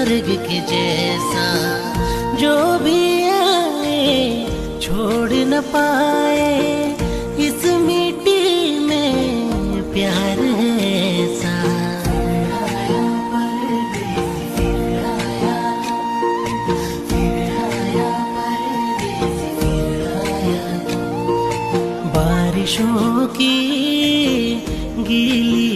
स्वर्ग के जैसा। जो भी आए छोड़ न पाए इस मिट्टी में प्यार ऐसा। बारिशों की गीली